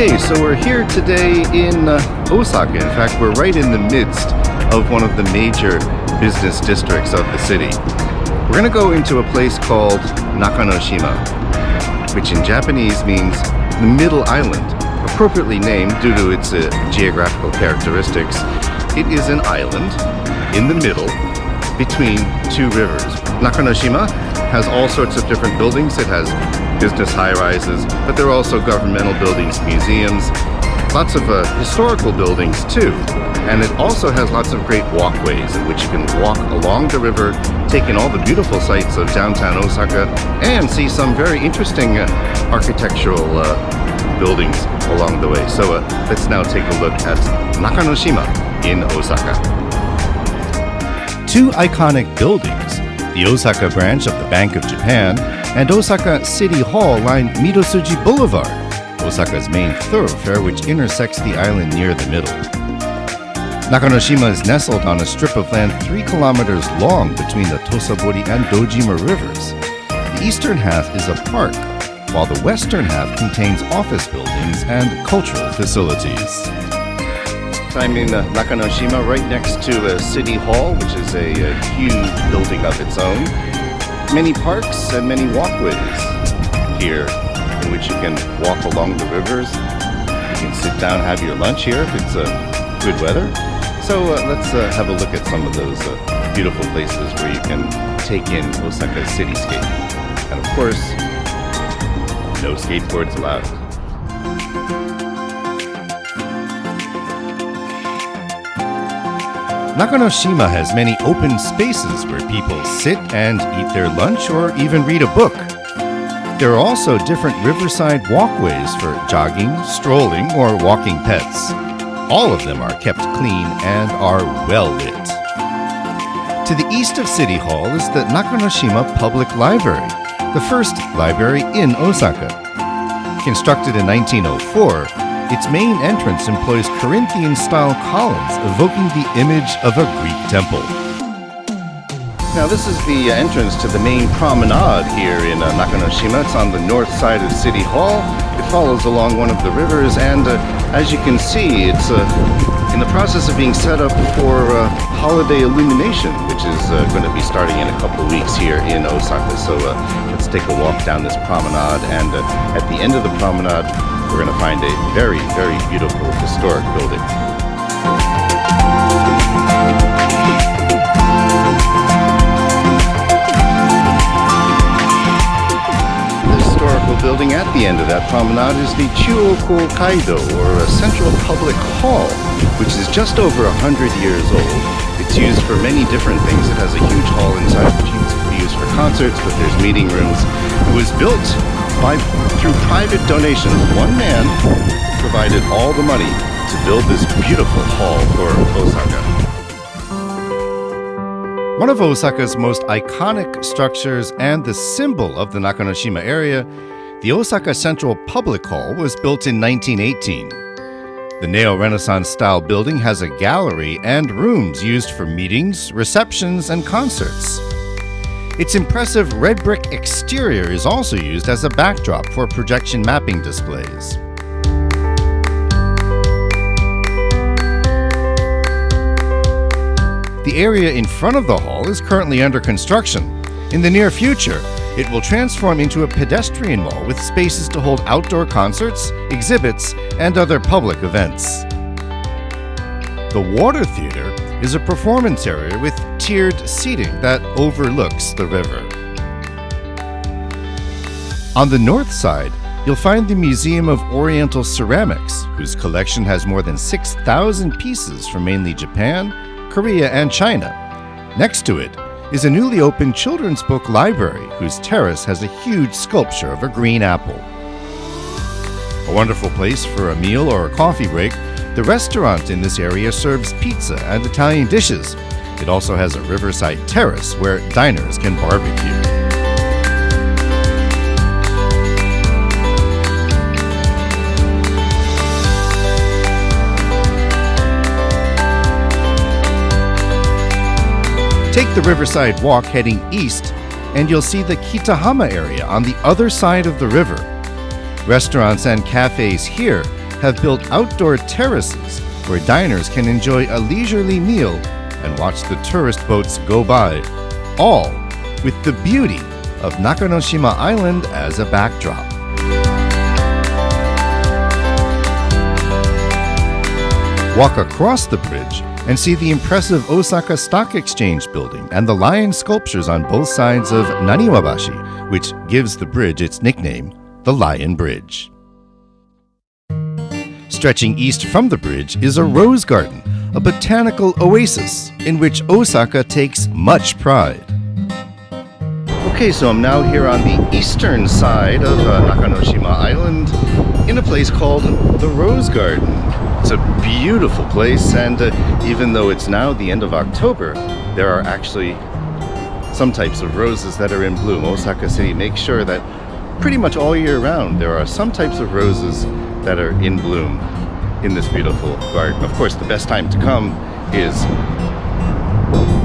Okay, so we're here today in Osaka. In fact, we're right in the midst of one of the major business districts of the city. We're going to go into a place called Nakanoshima, which in Japanese means the middle island, appropriately named due to its geographical characteristics. It is an island in the middle between two rivers. Nakanoshima has all sorts of different buildings. It has business high-rises, but there are also governmental buildings, museums, lots of historical buildings too. And it also has lots of great walkways in which you can walk along the river, take in all the beautiful sights of downtown Osaka, and see some very interesting architectural buildings along the way. So let's now take a look at Nakanoshima in Osaka. Two iconic buildings, the Osaka branch of the Bank of Japan and Osaka City Hall line Midosuji Boulevard, Osaka's main thoroughfare which intersects the island near the middle. Nakanoshima is nestled on a strip of land 3 kilometers long between the Tosabori and Dojima rivers. The eastern half is a park, while the western half contains office buildings and cultural facilities. I'm in Nakanoshima, right next to City Hall, which is a huge building of its own. Many parks and many walkways here in which you can walk along the rivers. You can sit down, have your lunch here if it's good weather. So let's have a look at some of those beautiful places where you can take in Osaka's cityscape. And of course, no skateboards allowed. Nakanoshima has many open spaces where people sit and eat their lunch or even read a book. There are also different riverside walkways for jogging, strolling, or walking pets. All of them are kept clean and are well lit. To the east of City Hall is the Nakanoshima Public Library, the first library in Osaka. Constructed in 1904, its main entrance employs Corinthian-style columns evoking the image of a Greek temple. Now this is the entrance to the main promenade here in Nakanoshima. It's on the north side of City Hall. It follows along one of the rivers, and as you can see, it's in the process of being set up for holiday illumination, which is going to be starting in a couple of weeks here in Osaka. So let's take a walk down this promenade, and at the end of the promenade, we're going to find a very, very beautiful historic building. The historical building at the end of that promenade is the Chuo Kaido, or a Central Public Hall, which is just over 100 years old. It's used for many different things. It has a huge hall inside which can be used for concerts, but there's meeting rooms. It was built through private donations. One man provided all the money to build this beautiful hall for Osaka. One of Osaka's most iconic structures and the symbol of the Nakanoshima area, the Osaka Central Public Hall was built in 1918. The Neo-Renaissance style building has a gallery and rooms used for meetings, receptions, and concerts. Its impressive red brick exterior is also used as a backdrop for projection mapping displays. The area in front of the hall is currently under construction. In the near future, it will transform into a pedestrian mall with spaces to hold outdoor concerts, exhibits, and other public events. The Water Theater is a performance area with tiered seating that overlooks the river. On the north side, you'll find the Museum of Oriental Ceramics, whose collection has more than 6,000 pieces from mainly Japan, Korea, and China. Next to it is a newly opened children's book library, whose terrace has a huge sculpture of a green apple. A wonderful place for a meal or a coffee break, the restaurant in this area serves pizza and Italian dishes. It also has a riverside terrace where diners can barbecue. Take the riverside walk heading east, and you'll see the Kitahama area on the other side of the river. Restaurants and cafes here have built outdoor terraces where diners can enjoy a leisurely meal and watch the tourist boats go by, all with the beauty of Nakanoshima Island as a backdrop. Walk across the bridge and see the impressive Osaka Stock Exchange building and the lion sculptures on both sides of Naniwabashi, which gives the bridge its nickname, the Lion Bridge. Stretching east from the bridge is a rose garden, a botanical oasis in which Osaka takes much pride. Okay, so I'm now here on the eastern side of Nakanoshima Island in a place called the Rose Garden. It's a beautiful place, and even though it's now the end of October, there are actually some types of roses that are in bloom. Osaka City makes sure that pretty much all year round there are some types of roses that are in bloom in this beautiful garden. Of course, the best time to come is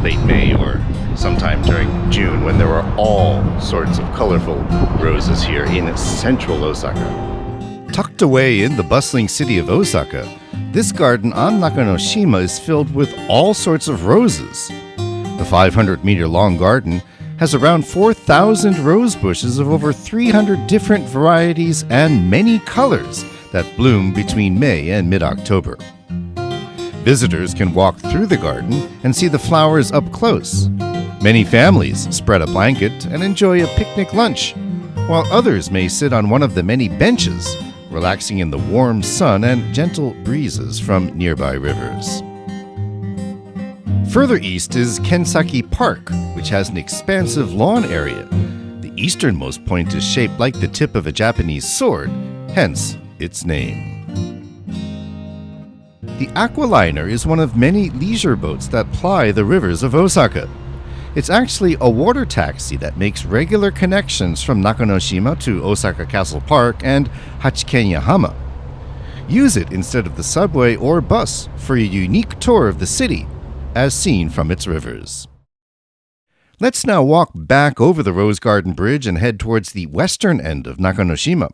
late May or sometime during June, when there are all sorts of colorful roses here in central Osaka. Tucked away in the bustling city of Osaka, this garden on Nakanoshima is filled with all sorts of roses. The 500-meter-long garden has around 4,000 rose bushes of over 300 different varieties and many colors that bloom between May and mid-October. Visitors can walk through the garden and see the flowers up close. Many families spread a blanket and enjoy a picnic lunch, while others may sit on one of the many benches, relaxing in the warm sun and gentle breezes from nearby rivers. Further east is Kensaki Park, which has an expansive lawn area. The easternmost point is shaped like the tip of a Japanese sword, hence its name. The Aqualiner is one of many leisure boats that ply the rivers of Osaka. It's actually a water taxi that makes regular connections from Nakanoshima to Osaka Castle Park and Hachikenyahama. Use it instead of the subway or bus for a unique tour of the city, as seen from its rivers. Let's now walk back over the Rose Garden Bridge and head towards the western end of Nakanoshima.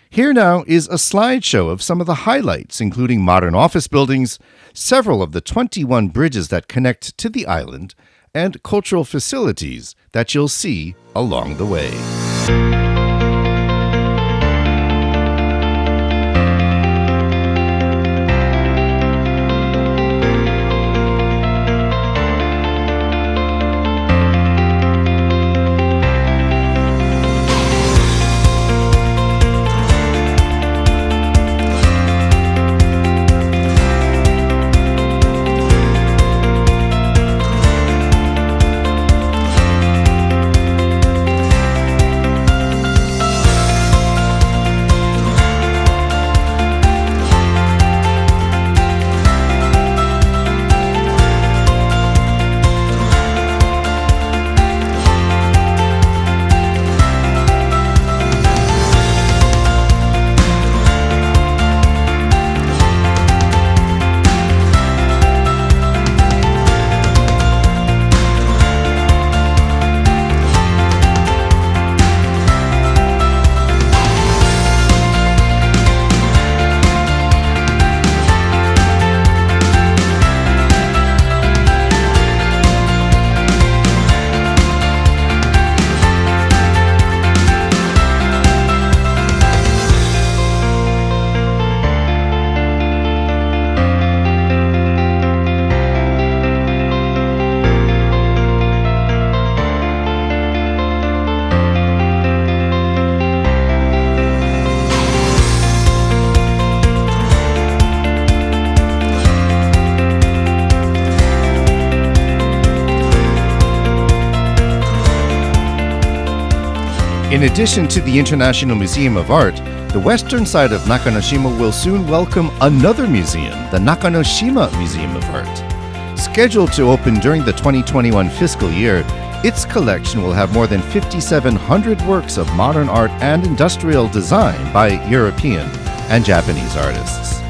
Here now is a slideshow of some of the highlights, including modern office buildings, several of the 21 bridges that connect to the island, and cultural facilities that you'll see along the way. In addition to the International Museum of Art, the western side of Nakanoshima will soon welcome another museum, the Nakanoshima Museum of Art. Scheduled to open during the 2021 fiscal year, its collection will have more than 5,700 works of modern art and industrial design by European and Japanese artists.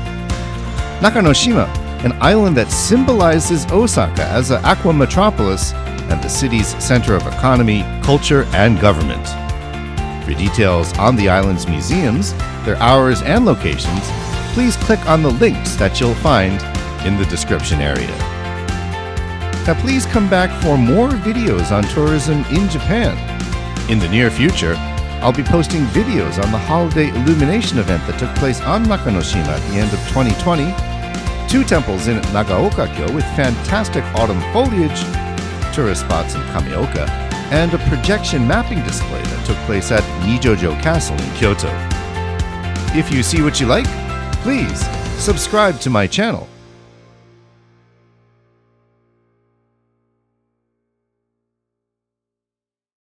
Nakanoshima, an island that symbolizes Osaka as an aqua metropolis and the city's center of economy, culture, and government. For details on the island's museums, their hours and locations, please click on the links that you'll find in the description area. Now please come back for more videos on tourism in Japan. In the near future, I'll be posting videos on the holiday illumination event that took place on Nakanoshima at the end of 2020, 2 temples in Nagaoka-kyo with fantastic autumn foliage, tourist spots in Kameoka, and a projection mapping display that took place at Nijojo Castle in Kyoto. If you see what you like, please subscribe to my channel.